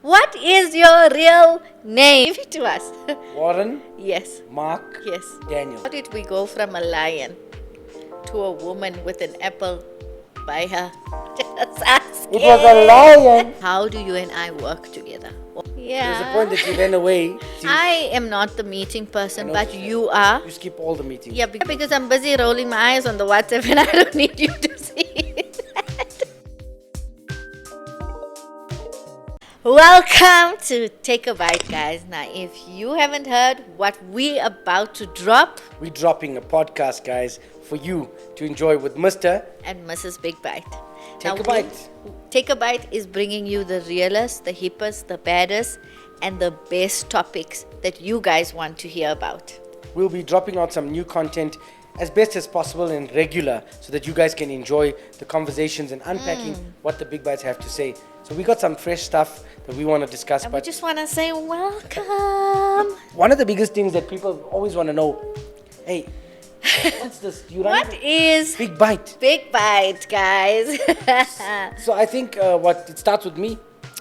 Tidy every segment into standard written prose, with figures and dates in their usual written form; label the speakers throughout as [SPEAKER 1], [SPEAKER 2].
[SPEAKER 1] What is your real name? Give it to us.
[SPEAKER 2] Warren,
[SPEAKER 1] Yes.
[SPEAKER 2] Mark,
[SPEAKER 1] Yes.
[SPEAKER 2] Daniel.
[SPEAKER 1] How did we go from a lion to a woman with an apple by her? Just asking.
[SPEAKER 2] It was a lion.
[SPEAKER 1] How do you and I work together? Yeah.
[SPEAKER 2] There's a point that you ran away.
[SPEAKER 1] I am not the meeting person,
[SPEAKER 2] I
[SPEAKER 1] but
[SPEAKER 2] noticed that.
[SPEAKER 1] you are.
[SPEAKER 2] You skip all the meetings.
[SPEAKER 1] Yeah, because I'm busy rolling my eyes on the WhatsApp and I don't need you to see it. Welcome to Take a Bite, guys. Now, if you haven't heard what we're about to drop,
[SPEAKER 2] We're dropping a podcast, guys, for you to enjoy with Mr.
[SPEAKER 1] and Mrs. Big Bite.
[SPEAKER 2] Take a
[SPEAKER 1] we-
[SPEAKER 2] Bite.
[SPEAKER 1] Take a Bite is bringing you the realest, the hippest, the baddest, and the best topics that you guys want to hear about.
[SPEAKER 2] We'll be dropping out some new content as best as possible and regular so that you guys can enjoy the conversations and unpacking what the Big Bites have to say. So we got some fresh stuff that we want to discuss.
[SPEAKER 1] And we
[SPEAKER 2] But
[SPEAKER 1] just want to say welcome.
[SPEAKER 2] one of the biggest things that people always want to know, hey, what's this? You run
[SPEAKER 1] What is
[SPEAKER 2] Big Bite.
[SPEAKER 1] Big Bite, guys?
[SPEAKER 2] So I think it starts with me.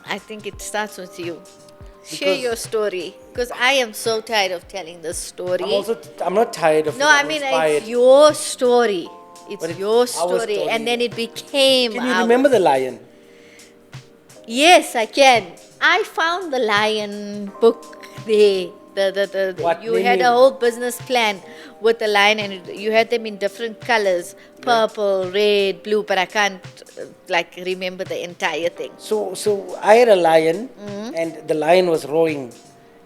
[SPEAKER 1] I think it starts with you. Share
[SPEAKER 2] Because-
[SPEAKER 1] your story, because I am so tired of telling this story.
[SPEAKER 2] I'm not tired of
[SPEAKER 1] No,
[SPEAKER 2] it.
[SPEAKER 1] I
[SPEAKER 2] I'm
[SPEAKER 1] mean
[SPEAKER 2] inspired.
[SPEAKER 1] it's your story. It's
[SPEAKER 2] But it's
[SPEAKER 1] your
[SPEAKER 2] our
[SPEAKER 1] story,
[SPEAKER 2] story.
[SPEAKER 1] and then it became.
[SPEAKER 2] Can you
[SPEAKER 1] our-
[SPEAKER 2] remember the lion?
[SPEAKER 1] Yes, I can. I found the lion book there.
[SPEAKER 2] What,
[SPEAKER 1] You
[SPEAKER 2] name
[SPEAKER 1] had
[SPEAKER 2] me-
[SPEAKER 1] a whole business plan with the lion, and you had them in different colors: purple, red, blue. But I can't remember the entire thing.
[SPEAKER 2] So I had a lion,
[SPEAKER 1] Mm-hmm.
[SPEAKER 2] and the lion was roaring,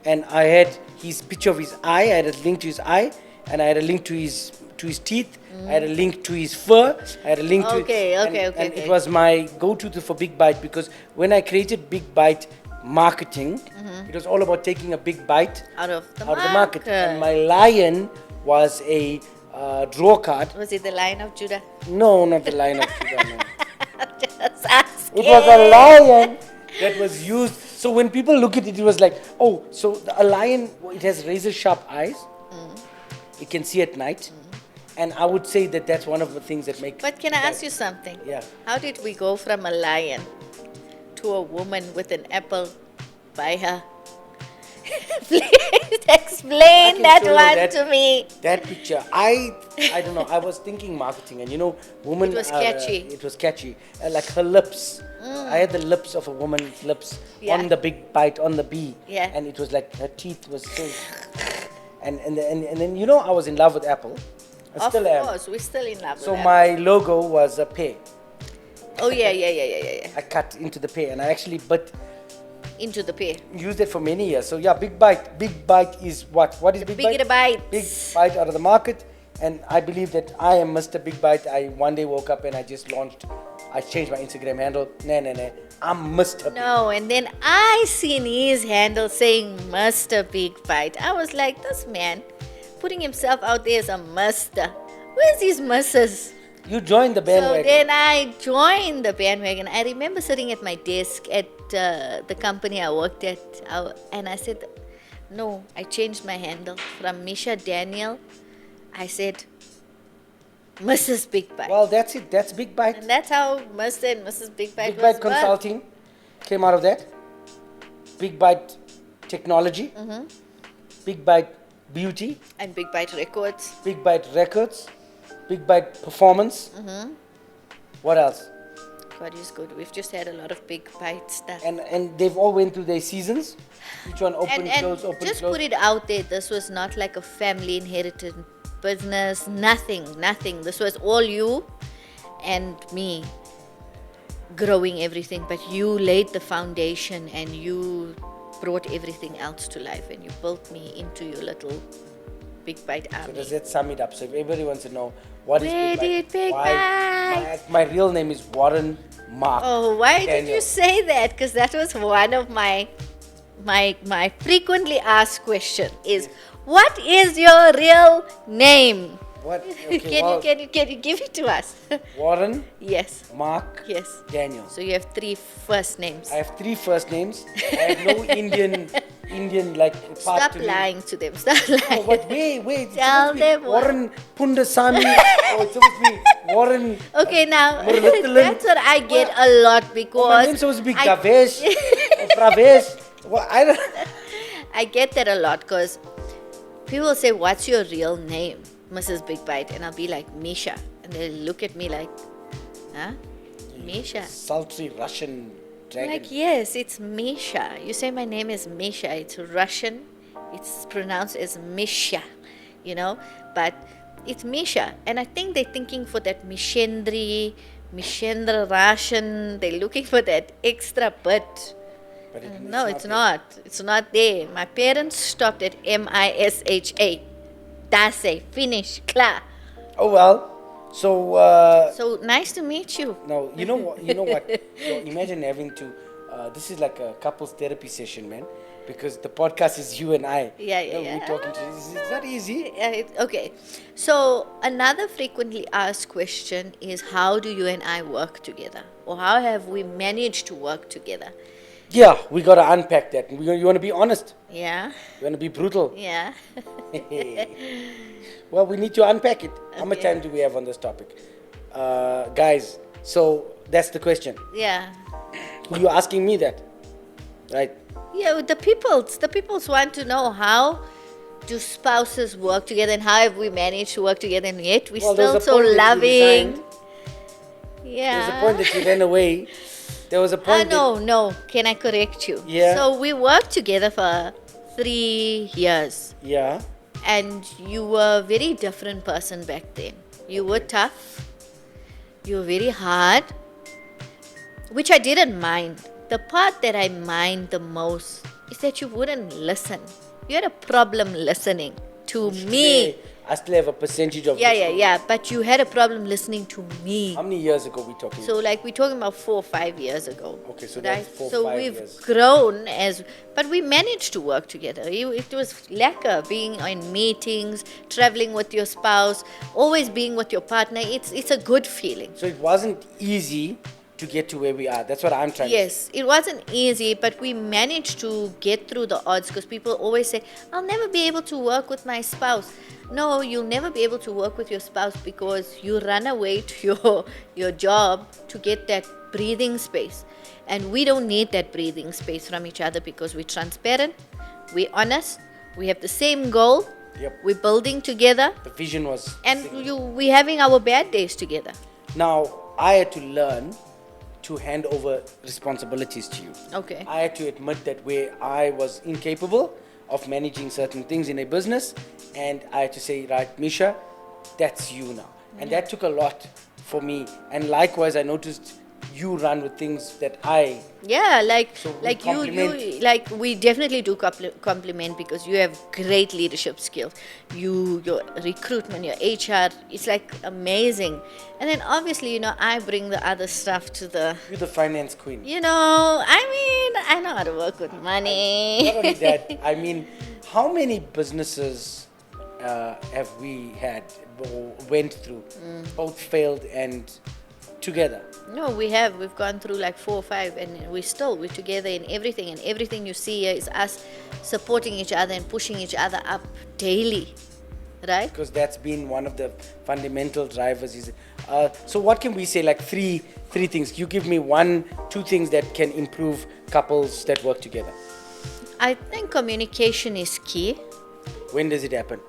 [SPEAKER 2] and I had his picture of his eye. I had a link to his eye, and I had a link to his teeth. I had a link to his fur. I had a link to
[SPEAKER 1] Okay,
[SPEAKER 2] and,
[SPEAKER 1] okay, okay,
[SPEAKER 2] and
[SPEAKER 1] okay.
[SPEAKER 2] it was my go-to for Big Bite, because when I created Big Bite marketing, it was all about taking a big bite
[SPEAKER 1] Out of the
[SPEAKER 2] out of the market.
[SPEAKER 1] market.
[SPEAKER 2] And my lion was a draw card.
[SPEAKER 1] Was it the Lion of Judah?
[SPEAKER 2] No, not the lion of Judah. No.
[SPEAKER 1] Just asking.
[SPEAKER 2] It was a lion that was used. So when people look at it, it was like, oh, so a lion, it has razor sharp eyes. It can see at night. And I would say that that's one of the things that make.
[SPEAKER 1] But can I ask you something?
[SPEAKER 2] Yeah.
[SPEAKER 1] How did we go from a lion to a woman with an apple by her? Please explain
[SPEAKER 2] can
[SPEAKER 1] that
[SPEAKER 2] show you
[SPEAKER 1] one
[SPEAKER 2] that-
[SPEAKER 1] to me.
[SPEAKER 2] That picture, I don't know. I was thinking marketing, and women.
[SPEAKER 1] It was catchy.
[SPEAKER 2] It was catchy, like her lips. I had the lips of a woman's lips
[SPEAKER 1] Yeah.
[SPEAKER 2] on the Big Bite, on the bee.
[SPEAKER 1] Yeah.
[SPEAKER 2] And it was like her teeth was so. And then I was in love with Apple. I
[SPEAKER 1] Of
[SPEAKER 2] still am.
[SPEAKER 1] course, we're still in love
[SPEAKER 2] So
[SPEAKER 1] with that.
[SPEAKER 2] my logo was a pear.
[SPEAKER 1] Oh yeah.
[SPEAKER 2] I cut into the pear, and I actually
[SPEAKER 1] Into the pear.
[SPEAKER 2] used it for many years. So yeah, Big Bite. Big Bite is what? What is Big Bite?
[SPEAKER 1] Bigger bites.
[SPEAKER 2] Big Bite out of the market, and I believe that I am Mr. Big Bite. I one day woke up and I just launched. I changed my Instagram handle. Nah. I'm Mr. Big.
[SPEAKER 1] No, and then I seen his handle saying Mr. Big Bite. I was like, this man putting himself out there as a Mr. Where's his Mrs.?
[SPEAKER 2] You joined the
[SPEAKER 1] So
[SPEAKER 2] bandwagon.
[SPEAKER 1] then I joined the bandwagon. I remember sitting at my desk at the company I worked at, and I said, no, I changed my handle from Misha Daniel. I said, Mrs. Big Bite.
[SPEAKER 2] Well, that's it. That's Big Bite.
[SPEAKER 1] And that's how Mr. and Mrs. Big Bite
[SPEAKER 2] Big
[SPEAKER 1] was
[SPEAKER 2] Bite
[SPEAKER 1] birthed.
[SPEAKER 2] Consulting came out of that. Big Bite Technology. Big Bite Beauty.
[SPEAKER 1] And Big Bite Records.
[SPEAKER 2] Big Bite Records. Big Bite Performance. What else?
[SPEAKER 1] God is good. We've just had a lot of Big Bite stuff.
[SPEAKER 2] And they've all went through their seasons. Each one open,
[SPEAKER 1] And
[SPEAKER 2] close, open,
[SPEAKER 1] just
[SPEAKER 2] close.
[SPEAKER 1] put it out there, this was not like a family inherited business. Nothing. This was all you and me growing everything. But you laid the foundation and you brought everything else to life, and you built me into your little Big Bite
[SPEAKER 2] So
[SPEAKER 1] army.
[SPEAKER 2] does that sum it up? So if everybody wants to know what is
[SPEAKER 1] Where
[SPEAKER 2] Big Bite,
[SPEAKER 1] did Big
[SPEAKER 2] why my real name is Warren Mark.
[SPEAKER 1] Oh, why did
[SPEAKER 2] Daniel.
[SPEAKER 1] you say that? Because that was one of my frequently asked question is, what is your real name?
[SPEAKER 2] What? Okay,
[SPEAKER 1] Can you give it to us?
[SPEAKER 2] Warren
[SPEAKER 1] Yes.
[SPEAKER 2] Mark
[SPEAKER 1] Yes.
[SPEAKER 2] Daniel.
[SPEAKER 1] So you have 3 first names.
[SPEAKER 2] I have 3 first names. I have no Indian like part
[SPEAKER 1] Stop
[SPEAKER 2] to me.
[SPEAKER 1] lying to them. Stop lying.
[SPEAKER 2] Oh, but wait. It's
[SPEAKER 1] Tell
[SPEAKER 2] supposed to be
[SPEAKER 1] them what-
[SPEAKER 2] Warren Pundasamy. It's supposed to be Warren.
[SPEAKER 1] Okay, now
[SPEAKER 2] Muralithalan.
[SPEAKER 1] that's what I get a lot
[SPEAKER 2] Oh, my
[SPEAKER 1] because
[SPEAKER 2] name's supposed to be
[SPEAKER 1] I-
[SPEAKER 2] Gavesh or Pravesh. Well, I don't.
[SPEAKER 1] I get that a lot because people say, "What's your real name, Mrs. Big Bite?" And I'll be like, Misha. And they look at me like, huh? Misha.
[SPEAKER 2] Sultry Russian dragon.
[SPEAKER 1] Like, yes, it's Misha. You say my name is Misha. It's Russian. It's pronounced as Misha, but it's Misha. And I think they're thinking for that Mishendra Russian. They're looking for that extra bit.
[SPEAKER 2] But
[SPEAKER 1] No, it's not. It's not there. My parents stopped at Misha. That's it. Finish. Klar.
[SPEAKER 2] Oh well. So
[SPEAKER 1] So nice to meet you.
[SPEAKER 2] no, you know what? You know what? So imagine having to. This is like a couples therapy session, man. Because the podcast is you and I.
[SPEAKER 1] Yeah.
[SPEAKER 2] We're talking to. It's not easy.
[SPEAKER 1] Okay. So another frequently asked question is, how do you and I work together? Or how have we managed to work together?
[SPEAKER 2] Yeah, we gotta unpack that. You want to be honest.
[SPEAKER 1] Yeah.
[SPEAKER 2] You want to be brutal.
[SPEAKER 1] Yeah.
[SPEAKER 2] Well, we need to unpack it. How much
[SPEAKER 1] Okay.
[SPEAKER 2] time do we have on this topic, guys? So that's the question.
[SPEAKER 1] Yeah.
[SPEAKER 2] You're asking me that, right?
[SPEAKER 1] Yeah, the peoples want to know, how do spouses work together and how have we managed to work together, and yet we're
[SPEAKER 2] Well, there's
[SPEAKER 1] still
[SPEAKER 2] a
[SPEAKER 1] so
[SPEAKER 2] point that you
[SPEAKER 1] loving.
[SPEAKER 2] resigned.
[SPEAKER 1] Yeah.
[SPEAKER 2] There's a point that you ran away. There was a point.
[SPEAKER 1] No. Can I correct you?
[SPEAKER 2] Yeah.
[SPEAKER 1] So we worked together for 3 years,
[SPEAKER 2] Yeah.
[SPEAKER 1] and you were a very different person back then. You were tough. You were very hard, which I didn't mind. The part that I mind the most is that you wouldn't listen. You had a problem listening to me.
[SPEAKER 2] Today, I still have a percentage of.
[SPEAKER 1] Yeah. But you had a problem listening to me.
[SPEAKER 2] How many years ago we talking?
[SPEAKER 1] So like we're talking about 4 or 5 years ago.
[SPEAKER 2] Okay, so
[SPEAKER 1] right?
[SPEAKER 2] that's 4
[SPEAKER 1] So
[SPEAKER 2] 5
[SPEAKER 1] we've
[SPEAKER 2] years.
[SPEAKER 1] grown but we managed to work together. It was lekker being in meetings, traveling with your spouse, always being with your partner. It's a good feeling.
[SPEAKER 2] So it wasn't easy to get to where we are. That's what I'm trying to say.
[SPEAKER 1] Yes, it wasn't easy, but we managed to get through the odds, because people always say, I'll never be able to work with my spouse. No, you'll never be able to work with your spouse because you run away to your job to get that breathing space. And we don't need that breathing space from each other because we're transparent, we're honest, we have the same goal,
[SPEAKER 2] Yep.
[SPEAKER 1] we're building together,
[SPEAKER 2] The vision was.
[SPEAKER 1] and
[SPEAKER 2] single.
[SPEAKER 1] we're having our bad days together.
[SPEAKER 2] Now I had to learn to hand over responsibilities to you.
[SPEAKER 1] Okay.
[SPEAKER 2] I had to admit that where I was incapable of managing certain things in a business, and I had to say, right, Misha, that's you now. And that took a lot for me. And likewise, I noticed you run with things that I.
[SPEAKER 1] Yeah,
[SPEAKER 2] So we
[SPEAKER 1] like you
[SPEAKER 2] complement.
[SPEAKER 1] like we definitely do compliment, because you have great leadership skills. Your recruitment, your HR, it's like amazing. And then obviously, I bring the other stuff to the.
[SPEAKER 2] You're the finance queen.
[SPEAKER 1] I know how to work with money.
[SPEAKER 2] Not only that, I mean, how many businesses have we had or went through, both failed and together?
[SPEAKER 1] No, we've gone through like 4 or 5, and we're together in everything, and everything you see here is us supporting each other and pushing each other up daily, right?
[SPEAKER 2] Because that's been one of the fundamental drivers. So what can we say, like three things? You give me 1, 2 things that can improve couples that work together.
[SPEAKER 1] I think communication is key.
[SPEAKER 2] When does it happen?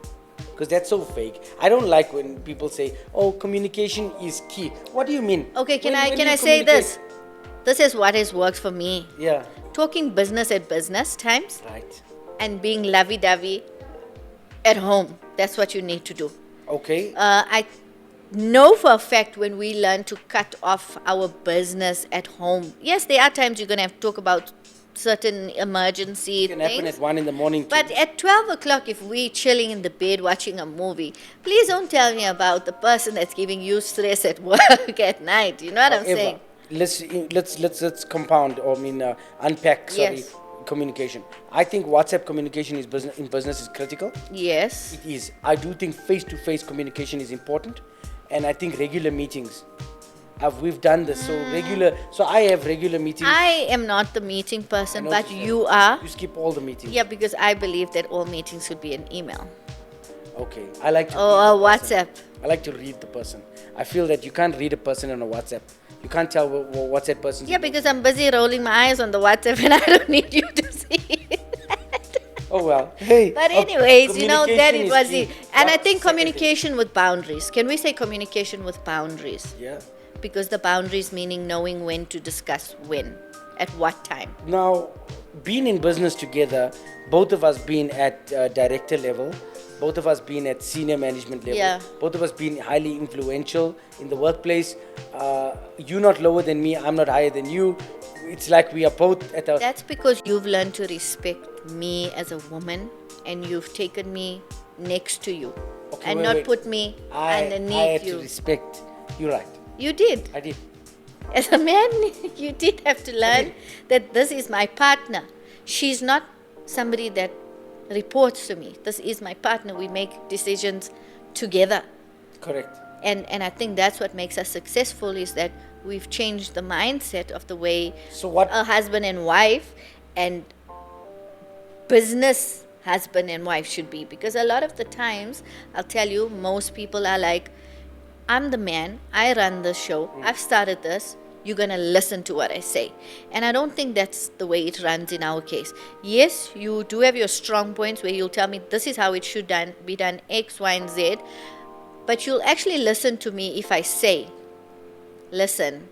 [SPEAKER 2] Because that's so vague. I don't like when people say, oh, communication is key. What do you mean?
[SPEAKER 1] Okay, can
[SPEAKER 2] When
[SPEAKER 1] I
[SPEAKER 2] you
[SPEAKER 1] say this?
[SPEAKER 2] communicate-
[SPEAKER 1] This is what has worked for me.
[SPEAKER 2] Yeah,
[SPEAKER 1] Talking business at business times
[SPEAKER 2] right.
[SPEAKER 1] and being lovey-dovey at home. That's what you need to do.
[SPEAKER 2] Okay.
[SPEAKER 1] I know for a fact when we learn to cut off our business at home. Yes, there are times you're going to have to talk about certain emergency
[SPEAKER 2] It can happen
[SPEAKER 1] things.
[SPEAKER 2] at 1 in the morning. Too.
[SPEAKER 1] But at 12 o'clock, if we're chilling in the bed watching a movie, please don't tell me about the person that's giving you stress at work at night. You know what I'm saying?
[SPEAKER 2] Let's compound, or unpack. Sorry,
[SPEAKER 1] Yes.
[SPEAKER 2] communication. I think WhatsApp communication in business is critical.
[SPEAKER 1] Yes.
[SPEAKER 2] It is. I do think face-to-face communication is important, and I think regular meetings. We've done this so I have regular meetings.
[SPEAKER 1] I am not the meeting person,
[SPEAKER 2] I
[SPEAKER 1] but
[SPEAKER 2] noticed that.
[SPEAKER 1] you are.
[SPEAKER 2] You skip all the meetings.
[SPEAKER 1] Yeah, because I believe that all meetings should be an email
[SPEAKER 2] Okay. I like to.
[SPEAKER 1] or
[SPEAKER 2] read
[SPEAKER 1] a
[SPEAKER 2] the person.
[SPEAKER 1] WhatsApp.
[SPEAKER 2] I like to read the person. I feel that you can't read a person on a WhatsApp. You can't tell what's that person's.
[SPEAKER 1] Yeah, because I'm busy rolling my eyes on the WhatsApp and I don't need you to see it.
[SPEAKER 2] Oh well. Hey.
[SPEAKER 1] But anyways, you know, that it
[SPEAKER 2] communication
[SPEAKER 1] was
[SPEAKER 2] is key.
[SPEAKER 1] it. And I
[SPEAKER 2] What's
[SPEAKER 1] think
[SPEAKER 2] second thing?
[SPEAKER 1] communication with boundaries. Can we say communication with boundaries?
[SPEAKER 2] Yeah.
[SPEAKER 1] Because the boundaries meaning knowing when to discuss when, at what time.
[SPEAKER 2] Now, being in business together, both of us being at director level, both of us being at senior management level,
[SPEAKER 1] Yeah.
[SPEAKER 2] both of us being highly influential in the workplace. You not lower than me, I'm not higher than you. It's like we are both at a.
[SPEAKER 1] That's because you've learned to respect me as a woman and you've taken me next to you
[SPEAKER 2] Okay,
[SPEAKER 1] and
[SPEAKER 2] wait,
[SPEAKER 1] not
[SPEAKER 2] wait.
[SPEAKER 1] put me
[SPEAKER 2] I had
[SPEAKER 1] underneath
[SPEAKER 2] to
[SPEAKER 1] you.
[SPEAKER 2] respect. You're right.
[SPEAKER 1] You did.
[SPEAKER 2] I did.
[SPEAKER 1] As a man, you did have to learn that this is my partner. She's not somebody that reports to me. This is my partner. We make decisions together.
[SPEAKER 2] Correct.
[SPEAKER 1] And I think that's what makes us successful is that we've changed the mindset of the way
[SPEAKER 2] So what?
[SPEAKER 1] a husband and wife and business husband and wife should be. Because a lot of the times, I'll tell you, most people are like, I'm the man, I run the show, I've started this, you're going to listen to what I say. And I don't think that's the way it runs in our case. Yes, you do have your strong points where you'll tell me this is how it should be done, X, Y, and Z. But you'll actually listen to me if I say, listen,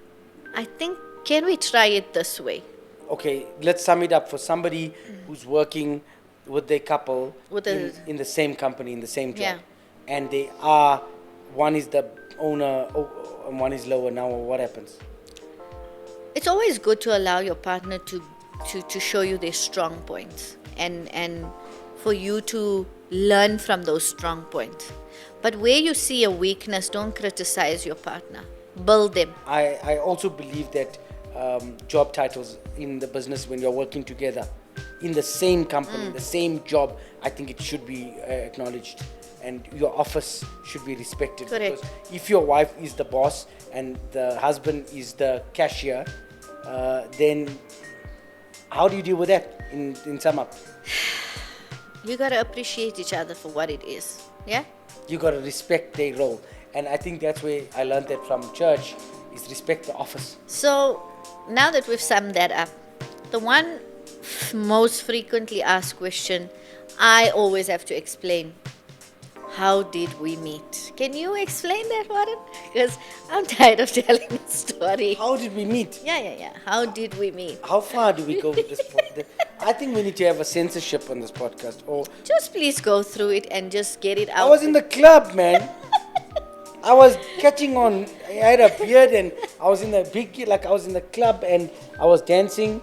[SPEAKER 1] I think, can we try it this way?
[SPEAKER 2] Okay, let's sum it up for somebody who's working with their couple
[SPEAKER 1] With
[SPEAKER 2] in the same company, in the same job.
[SPEAKER 1] Yeah.
[SPEAKER 2] And they are, one is the owner and one is lower now, what happens?
[SPEAKER 1] It's always good to allow your partner to show you their strong points and for you to learn from those strong points. But where you see a weakness, don't criticize your partner. Build them.
[SPEAKER 2] I also believe that job titles in the business when you're working together in the same company, the same job, I think it should be acknowledged and your office should be respected.
[SPEAKER 1] Correct.
[SPEAKER 2] Because if your wife is the boss and the husband is the cashier, then how do you deal with that in sum up?
[SPEAKER 1] You got to appreciate each other for what it is. Yeah?
[SPEAKER 2] You got to respect their role. And I think that's where I learned that from church, is respect the office.
[SPEAKER 1] So now that we've summed that up, the one most frequently asked question I always have to explain, how did we meet? Can you explain that, Warren? Because I'm tired of telling the story.
[SPEAKER 2] How did we meet?
[SPEAKER 1] Yeah. How did we meet?
[SPEAKER 2] How far do we go with this podcast? I think we need to have a censorship on this podcast. Or
[SPEAKER 1] Just please go through it and just get it
[SPEAKER 2] I
[SPEAKER 1] out.
[SPEAKER 2] was in the club, man. I was catching on. I had a beard and I was in the I was in the club and I was dancing.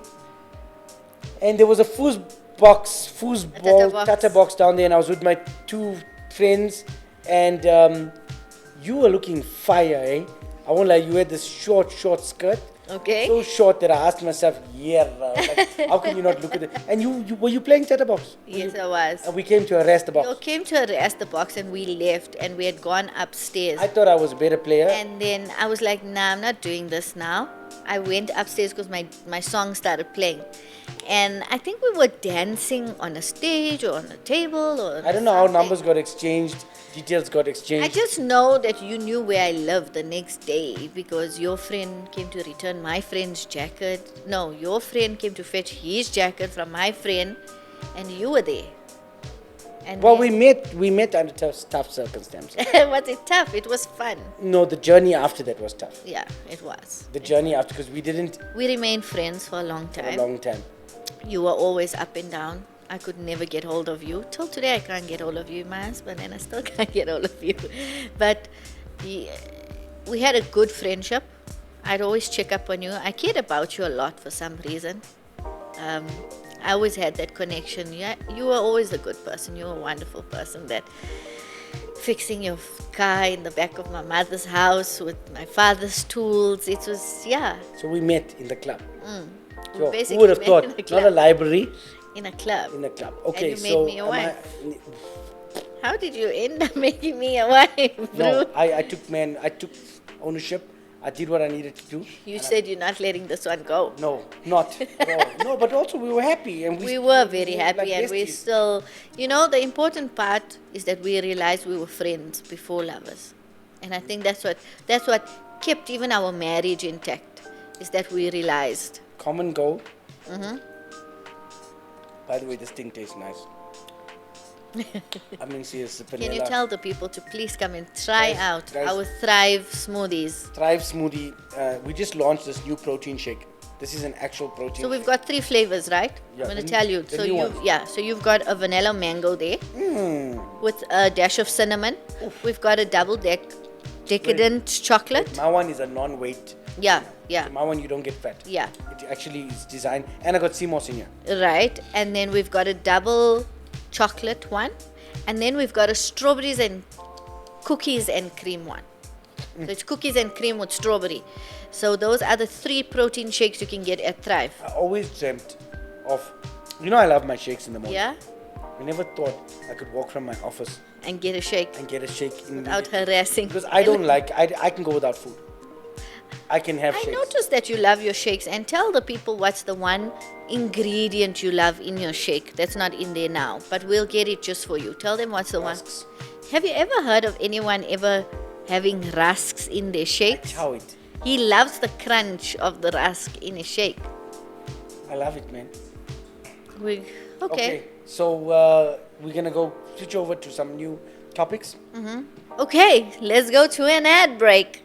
[SPEAKER 2] And there was a foosball tata box down there, and I was with my two friends. And you were looking fire, eh? I won't lie, you had this short skirt.
[SPEAKER 1] Okay.
[SPEAKER 2] So short that I asked myself, like, how can you not look at it? And you were you playing tata box?
[SPEAKER 1] Yes, I was.
[SPEAKER 2] And we came to arrest the box.
[SPEAKER 1] We came to arrest the box and we left and we had gone upstairs.
[SPEAKER 2] I thought I was a better player.
[SPEAKER 1] And then I was like, nah, I'm not doing this now. I went upstairs because my song started playing. And I think we were dancing on a stage or on a table or
[SPEAKER 2] I don't know how
[SPEAKER 1] something.
[SPEAKER 2] numbers got exchanged, details got exchanged.
[SPEAKER 1] I just know that you knew where I lived the next day because your friend came to return my friend's jacket. No, your friend came to fetch his jacket from my friend and you were there. And
[SPEAKER 2] Well,
[SPEAKER 1] then-
[SPEAKER 2] we met under tough circumstances.
[SPEAKER 1] Was it tough? It was fun.
[SPEAKER 2] No, the journey after that was tough.
[SPEAKER 1] Yeah, it was.
[SPEAKER 2] The journey after, because we didn't
[SPEAKER 1] We remained friends for a long
[SPEAKER 2] for
[SPEAKER 1] time.
[SPEAKER 2] a long time.
[SPEAKER 1] You were always up and down. I could never get hold of you. Till today, I can't get hold of you, my husband, and I still can't get hold of you. But we had a good friendship. I'd always check up on you. I cared about you a lot for some reason. I always had that connection. Yeah, you were always a good person. You were a wonderful person. That fixing your car in the back of my mother's house with my father's tools. It was, yeah.
[SPEAKER 2] So we met in the club.
[SPEAKER 1] We
[SPEAKER 2] So
[SPEAKER 1] basically
[SPEAKER 2] who would have
[SPEAKER 1] met
[SPEAKER 2] thought?
[SPEAKER 1] in a
[SPEAKER 2] Not a
[SPEAKER 1] club.
[SPEAKER 2] library,
[SPEAKER 1] In a club.
[SPEAKER 2] in a club. Okay,
[SPEAKER 1] you made
[SPEAKER 2] so
[SPEAKER 1] me your
[SPEAKER 2] am I-
[SPEAKER 1] wife. How did you end up making me a wife, bro?
[SPEAKER 2] no, I took ownership. I did what I needed to do.
[SPEAKER 1] You said you're not letting this one go.
[SPEAKER 2] No, not at all. No, but also we were happy and
[SPEAKER 1] We were very
[SPEAKER 2] were
[SPEAKER 1] happy
[SPEAKER 2] like
[SPEAKER 1] and we
[SPEAKER 2] besties.
[SPEAKER 1] still, the important part is that we realized we were friends before lovers. And I think that's what kept even our marriage intact is that we realized.
[SPEAKER 2] Common goal. By the way, this thing tastes nice. I mean, serious vanilla.
[SPEAKER 1] Can you tell the people to please come and try out
[SPEAKER 2] guys.
[SPEAKER 1] our Thrive smoothies?
[SPEAKER 2] Thrive smoothie. We just launched this new protein shake. This is an actual protein.
[SPEAKER 1] So we've got 3 flavors, right?
[SPEAKER 2] Yeah,
[SPEAKER 1] I'm going
[SPEAKER 2] the
[SPEAKER 1] to tell you.
[SPEAKER 2] the
[SPEAKER 1] So
[SPEAKER 2] new one.
[SPEAKER 1] so you've got a vanilla mango there with a dash of cinnamon. We've got a double decadent chocolate.
[SPEAKER 2] My one is a non-weight.
[SPEAKER 1] Yeah, yeah,
[SPEAKER 2] My one, you don't get fat.
[SPEAKER 1] yeah.
[SPEAKER 2] It actually is designed, and I got CMOS in here.
[SPEAKER 1] Right. And then we've got a double chocolate one. And then we've got a strawberries and cookies and cream one. So it's cookies and cream with strawberry. So those are the 3 protein shakes you can get at Thrive.
[SPEAKER 2] I always dreamt of, I love my shakes in the morning.
[SPEAKER 1] Yeah?
[SPEAKER 2] I never thought I could walk from my office
[SPEAKER 1] And get a shake
[SPEAKER 2] and get a shake
[SPEAKER 1] without harassing.
[SPEAKER 2] because I don't like. I can go without food. I can have
[SPEAKER 1] I
[SPEAKER 2] shakes.
[SPEAKER 1] noticed that you love your shakes, and tell the people what's the one ingredient you love in your shake that's not in there now, but we'll get it just for you. Tell them what's the
[SPEAKER 2] Rusks.
[SPEAKER 1] one. Have you ever heard of anyone ever having rusks in their shakes?
[SPEAKER 2] Chow it.
[SPEAKER 1] He loves the crunch of the rusk in his shake.
[SPEAKER 2] I love it, man.
[SPEAKER 1] Okay.
[SPEAKER 2] So we're gonna go switch over to some new topics.
[SPEAKER 1] Okay, let's go to an ad break.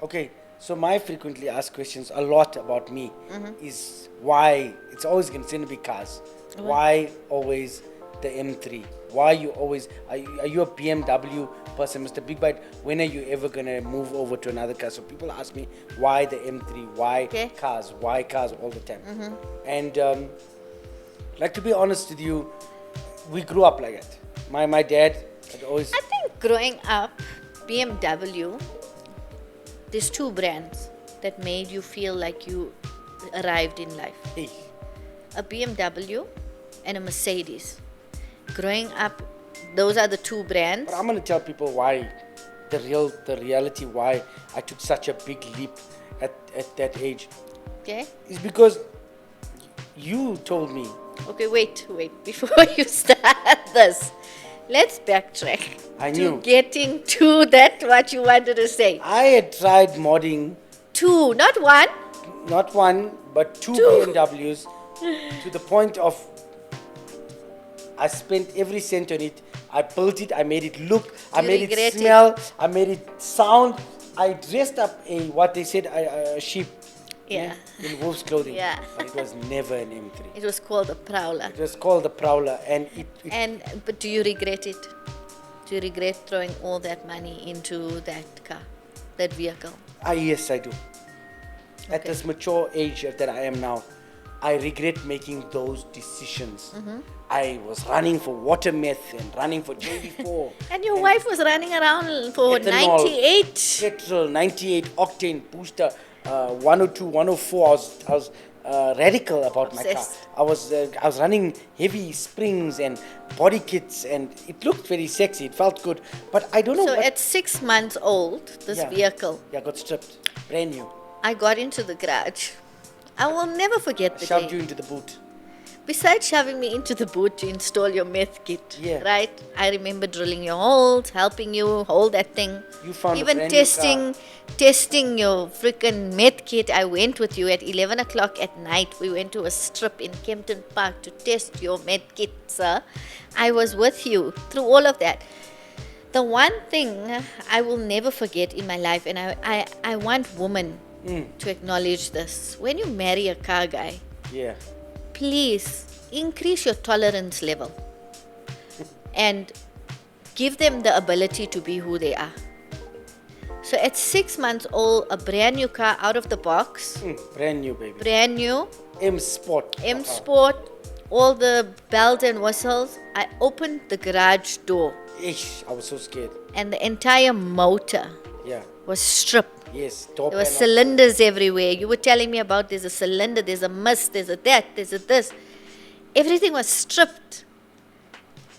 [SPEAKER 2] Okay, so my frequently asked questions a lot about me is why it's always going to be cars. Why always the M3? Why you always are you a BMW person, Mr. Big Bite? When are you ever gonna move over to another car? So people ask me why the M3? Why cars? Why cars all the time? And like to be honest with you, we grew up like that. My dad had always.
[SPEAKER 1] I think growing up, BMW, there's 2 brands that made you feel like you arrived in life.
[SPEAKER 2] Hey,
[SPEAKER 1] A BMW and a Mercedes. Growing up, those are the 2 brands.
[SPEAKER 2] but I'm gonna tell people why the reality why I took such a big leap at that age
[SPEAKER 1] Okay?
[SPEAKER 2] is because you told me.
[SPEAKER 1] Okay, wait. Before you start this, let's backtrack
[SPEAKER 2] I
[SPEAKER 1] to
[SPEAKER 2] knew.
[SPEAKER 1] getting to that what you wanted to say.
[SPEAKER 2] I had tried modding
[SPEAKER 1] 2, not 1.
[SPEAKER 2] not one but 2
[SPEAKER 1] Two.
[SPEAKER 2] BMWs to the point of I spent every cent on it. I built it. I made it look. I
[SPEAKER 1] You
[SPEAKER 2] made
[SPEAKER 1] regret
[SPEAKER 2] it smell. I made it sound. I dressed up what they said a sheep.
[SPEAKER 1] Yeah.
[SPEAKER 2] In wolf's clothing.
[SPEAKER 1] Yeah.
[SPEAKER 2] But it was never an M3.
[SPEAKER 1] It was called a Prowler.
[SPEAKER 2] It was called the Prowler, and
[SPEAKER 1] But do you regret it? Do you regret throwing all that money into that car, that vehicle?
[SPEAKER 2] yes, I do. At
[SPEAKER 1] Okay.
[SPEAKER 2] this mature age that I am now, I regret making those decisions.
[SPEAKER 1] Mm-hmm.
[SPEAKER 2] I was running for water meth and running for JD4.
[SPEAKER 1] And your wife was running around for
[SPEAKER 2] Ethanol,
[SPEAKER 1] 98.
[SPEAKER 2] Petrol, 98 octane booster, 102, 104. I was radical about my car.
[SPEAKER 1] Obsessed.
[SPEAKER 2] I was running heavy springs and body kits, and it looked very sexy. It felt good, but I don't know.
[SPEAKER 1] So
[SPEAKER 2] what,
[SPEAKER 1] at 6 months old, this
[SPEAKER 2] Yeah.
[SPEAKER 1] vehicle,
[SPEAKER 2] yeah, got stripped, brand new.
[SPEAKER 1] I got into the garage. I will never forget the
[SPEAKER 2] Shoved
[SPEAKER 1] day.
[SPEAKER 2] you into the boot.
[SPEAKER 1] Besides shoving me into the boot to install your meth kit,
[SPEAKER 2] Yeah.
[SPEAKER 1] right? I remember drilling your holes, helping you hold that thing.
[SPEAKER 2] You found a
[SPEAKER 1] even
[SPEAKER 2] brand new
[SPEAKER 1] testing your freaking meth kit. I went with you at 11 o'clock at night. We went to a strip in Kempton Park to test your meth kit, sir. I was with you through all of that. The one thing I will never forget in my life, and I want women to acknowledge this. When you marry a car guy,
[SPEAKER 2] Yeah.
[SPEAKER 1] please increase your tolerance level and give them the ability to be who they are. So at 6 months old, a brand new car out of the box,
[SPEAKER 2] Brand new, baby.
[SPEAKER 1] brand new,
[SPEAKER 2] M Sport.
[SPEAKER 1] M Sport, all the bells and whistles. I opened the garage door
[SPEAKER 2] Ish, I was so scared.
[SPEAKER 1] and the entire motor
[SPEAKER 2] Yeah.
[SPEAKER 1] was stripped.
[SPEAKER 2] Yes. Door
[SPEAKER 1] There were
[SPEAKER 2] panel.
[SPEAKER 1] cylinders everywhere. You were telling me about there's a cylinder, there's a mist, there's a that, there's a this. Everything was stripped.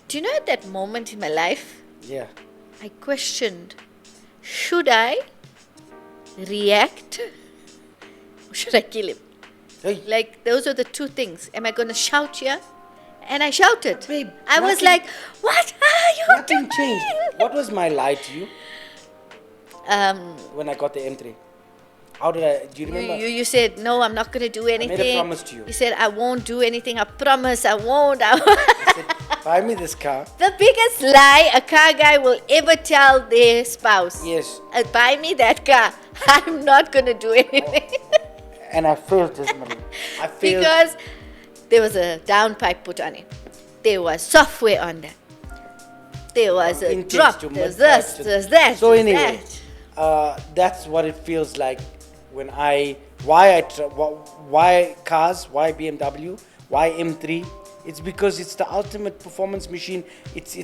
[SPEAKER 1] Do you know at that moment in my life,
[SPEAKER 2] Yeah.
[SPEAKER 1] I questioned, should I react or should I kill him?
[SPEAKER 2] Hey.
[SPEAKER 1] Like, those are the two things. Am I going to shout here? And I shouted.
[SPEAKER 2] Babe,
[SPEAKER 1] I was
[SPEAKER 2] nothing-
[SPEAKER 1] like, what are you
[SPEAKER 2] Nothing
[SPEAKER 1] doing?
[SPEAKER 2] changed. What was my lie to you
[SPEAKER 1] Um,
[SPEAKER 2] when I got the M3? How did I? Do you remember?
[SPEAKER 1] you said, no, I'm not going to do anything.
[SPEAKER 2] made a promise to you.
[SPEAKER 1] You said, I won't do anything. I promise I won't. I won't.
[SPEAKER 2] I said, buy me this car.
[SPEAKER 1] The biggest lie a car guy will ever tell their spouse.
[SPEAKER 2] Yes.
[SPEAKER 1] Buy me that car. I'm not going to do anything.
[SPEAKER 2] And I failed dismally. I failed.
[SPEAKER 1] Because there was a downpipe put on it. There was software on that. There was a
[SPEAKER 2] Intakes
[SPEAKER 1] drop.
[SPEAKER 2] to
[SPEAKER 1] There's
[SPEAKER 2] mid-pipe
[SPEAKER 1] this,
[SPEAKER 2] to-
[SPEAKER 1] there's that.
[SPEAKER 2] So
[SPEAKER 1] there's
[SPEAKER 2] anyway,
[SPEAKER 1] that.
[SPEAKER 2] that's what it feels like when why cars, why BMW, why M3? It's because it's the ultimate performance machine. It's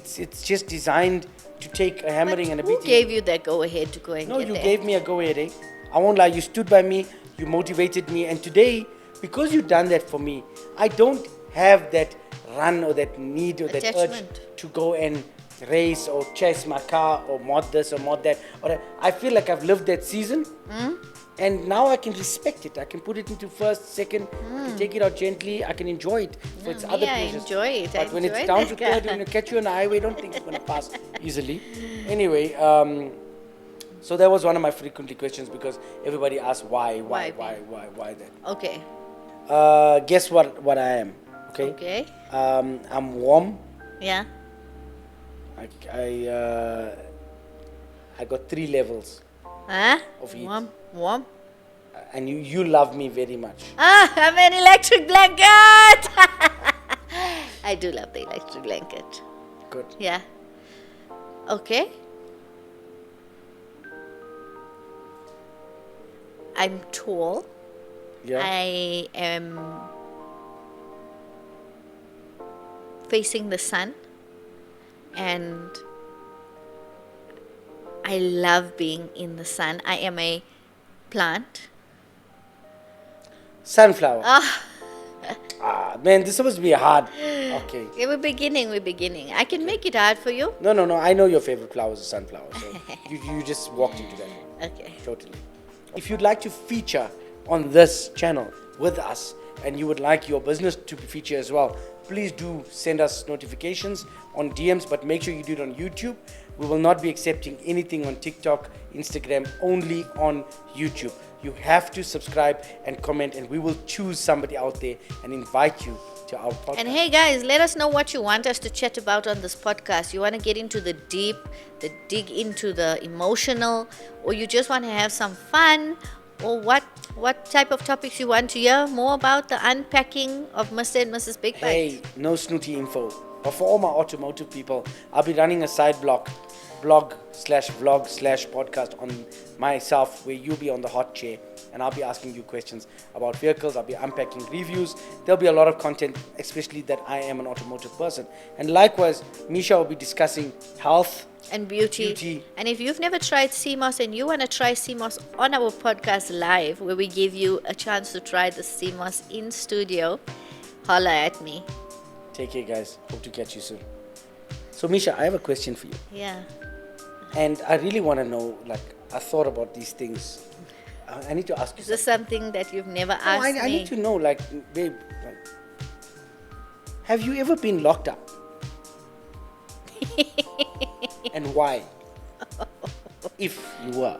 [SPEAKER 2] just designed to take a hammering
[SPEAKER 1] But
[SPEAKER 2] and a
[SPEAKER 1] who
[SPEAKER 2] beating.
[SPEAKER 1] gave you that go ahead to go and
[SPEAKER 2] No,
[SPEAKER 1] get
[SPEAKER 2] you
[SPEAKER 1] that?
[SPEAKER 2] gave me a go ahead, eh? I won't lie, you stood by me, you motivated me, and today, because you've done that for me, I don't have that run or that need or that urge
[SPEAKER 1] Attachment.
[SPEAKER 2] to go and race or chase my car or mod this or mod that. I feel like I've lived that season, and now I can respect it. I can put it into first, second, I can take it out gently, I can enjoy it for its
[SPEAKER 1] me,
[SPEAKER 2] other
[SPEAKER 1] I
[SPEAKER 2] pleasures.
[SPEAKER 1] enjoy it. I
[SPEAKER 2] But when it's
[SPEAKER 1] enjoy
[SPEAKER 2] down
[SPEAKER 1] that
[SPEAKER 2] to third,
[SPEAKER 1] car.
[SPEAKER 2] when I catch you on the highway, don't think it's going to pass easily. Anyway, so that was one of my frequently questions because everybody asks why that.
[SPEAKER 1] Okay.
[SPEAKER 2] Guess what I am, okay?
[SPEAKER 1] Okay.
[SPEAKER 2] I'm warm.
[SPEAKER 1] Yeah.
[SPEAKER 2] I got 3 levels,
[SPEAKER 1] Huh?
[SPEAKER 2] Of heat.
[SPEAKER 1] Warm. Warm.
[SPEAKER 2] and you love me very much.
[SPEAKER 1] Ah, I'm an electric blanket. I do love the electric blanket.
[SPEAKER 2] Good.
[SPEAKER 1] Yeah. Okay. I'm tall.
[SPEAKER 2] Yeah.
[SPEAKER 1] I am facing the sun. And I love being in the sun. I am a plant.
[SPEAKER 2] Sunflower.
[SPEAKER 1] Ah,
[SPEAKER 2] Man, this is supposed to be hard. Okay.
[SPEAKER 1] okay, we're beginning. I can make it hard for you.
[SPEAKER 2] No. I know your favorite flower is a sunflower. So you just walked into that.
[SPEAKER 1] Okay.
[SPEAKER 2] Totally. If you'd like to feature on this channel with us and you would like your business to be featured as well, please do send us notifications on DMs, but make sure you do it on YouTube. We will not be accepting anything on TikTok, Instagram, only on YouTube. You have to subscribe and comment, and we will choose somebody out there and invite you to our podcast.
[SPEAKER 1] And hey guys, let us know what you want us to chat about on this podcast. You want to get into the deep, dig into the emotional, or you just want to have some fun, or what type of topics you want to hear more about, the unpacking of Mr. and Mrs. Big Bite.
[SPEAKER 2] Hey, no snooty info. But for all my automotive people, I'll be running a side blog/vlog/podcast on myself where you'll be on the hot chair and I'll be asking you questions about vehicles. I'll be unpacking reviews. There'll be a lot of content, especially that I am an automotive person. And likewise, Misha will be discussing health
[SPEAKER 1] And beauty. And if you've never tried CMOS and you want to try CMOS on our podcast live, where we give you a chance to try the CMOS in studio, holla at me.
[SPEAKER 2] Take care, guys. Hope to catch you soon. So, Misha, I have a question for you.
[SPEAKER 1] Yeah.
[SPEAKER 2] And I really want to know, I thought about these things. I need to ask you
[SPEAKER 1] Is this something that you've never asked
[SPEAKER 2] I
[SPEAKER 1] me?
[SPEAKER 2] need to know, babe, have you ever been locked up? And why? If you were.